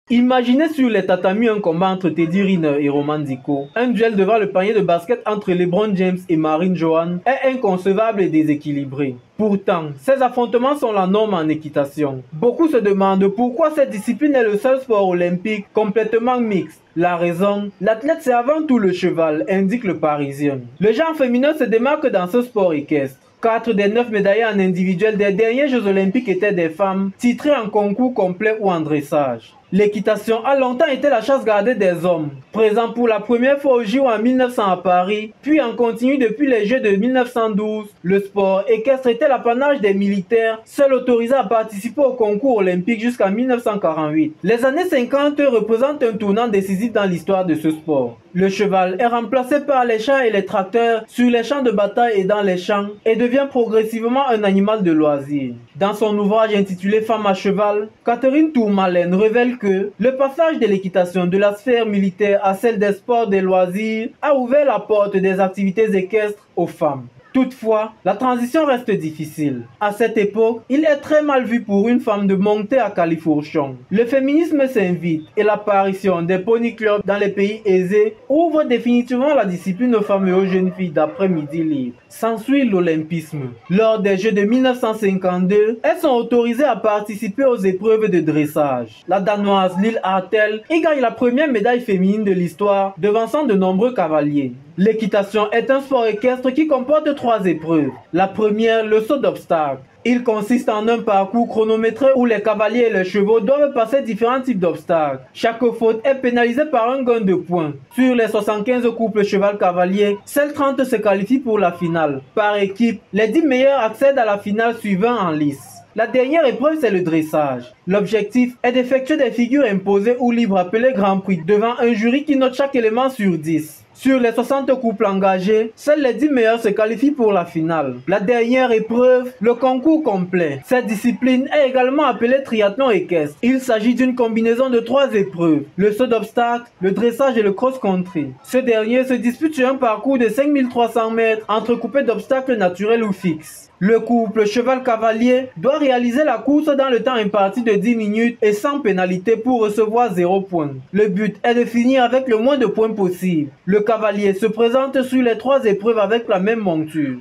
Imaginez sur les tatamis un combat entre Teddy Riner et Roman Dziko. Un duel devant le panier de basket entre LeBron James et Marine Johan est inconcevable et déséquilibré. Pourtant, ces affrontements sont la norme en équitation. Beaucoup se demandent pourquoi cette discipline est le seul sport olympique complètement mixte. La raison, l'athlète c'est avant tout le cheval, indique le Parisien. Le genre féminin se démarque dans ce sport équestre. 4 des 9 médaillés en individuel des derniers Jeux olympiques étaient des femmes, titrées en concours complet ou en dressage. L'équitation a longtemps été la chasse gardée des hommes, présent pour la première fois au JO en 1900 à Paris, puis en continu depuis les Jeux de 1912. Le sport équestre était l'apanage des militaires, seuls autorisés à participer au concours olympique jusqu'en 1948. Les années 50 représentent un tournant décisif dans l'histoire de ce sport. Le cheval est remplacé par les chars et les tracteurs sur les champs de bataille et dans les champs et devient progressivement un animal de loisir. Dans son ouvrage intitulé Femmes à cheval, Catherine Tourmalène révèle que le passage de l'équitation de la sphère militaire à celle des sports des loisirs a ouvert la porte des activités équestres aux femmes. Toutefois, la transition reste difficile. À cette époque, il est très mal vu pour une femme de monter à califourchon. Le féminisme s'invite et l'apparition des pony clubs dans les pays aisés ouvre définitivement la discipline aux femmes et aux jeunes filles d'après-midi libre. S'ensuit l'olympisme. Lors des Jeux de 1952, elles sont autorisées à participer aux épreuves de dressage. La Danoise Lille Hartel y gagne la première médaille féminine de l'histoire, devançant de nombreux cavaliers. L'équitation est un sport équestre qui comporte 3 épreuves. La première, le saut d'obstacle. Il consiste en un parcours chronométré où les cavaliers et les chevaux doivent passer différents types d'obstacles. Chaque faute est pénalisée par un gain de points. Sur les 75 couples cheval-cavalier, seuls 30 se qualifient pour la finale. Par équipe, les 10 meilleurs accèdent à la finale suivant en lice. La dernière épreuve, c'est le dressage. L'objectif est d'effectuer des figures imposées ou libres appelées Grand Prix devant un jury qui note chaque élément sur 10. Sur les 60 couples engagés, seuls les 10 meilleurs se qualifient pour la finale. La dernière épreuve, le concours complet. Cette discipline est également appelée triathlon équestre. Il s'agit d'une combinaison de 3 épreuves, le saut d'obstacle, le dressage et le cross-country. Ce dernier se dispute sur un parcours de 5300 mètres entrecoupé d'obstacles naturels ou fixes. Le couple cheval-cavalier doit réaliser la course dans le temps imparti de 10 minutes et sans pénalité pour recevoir 0 point. Le but est de finir avec le moins de points possible. Le cavalier se présente sur les 3 épreuves avec la même monture.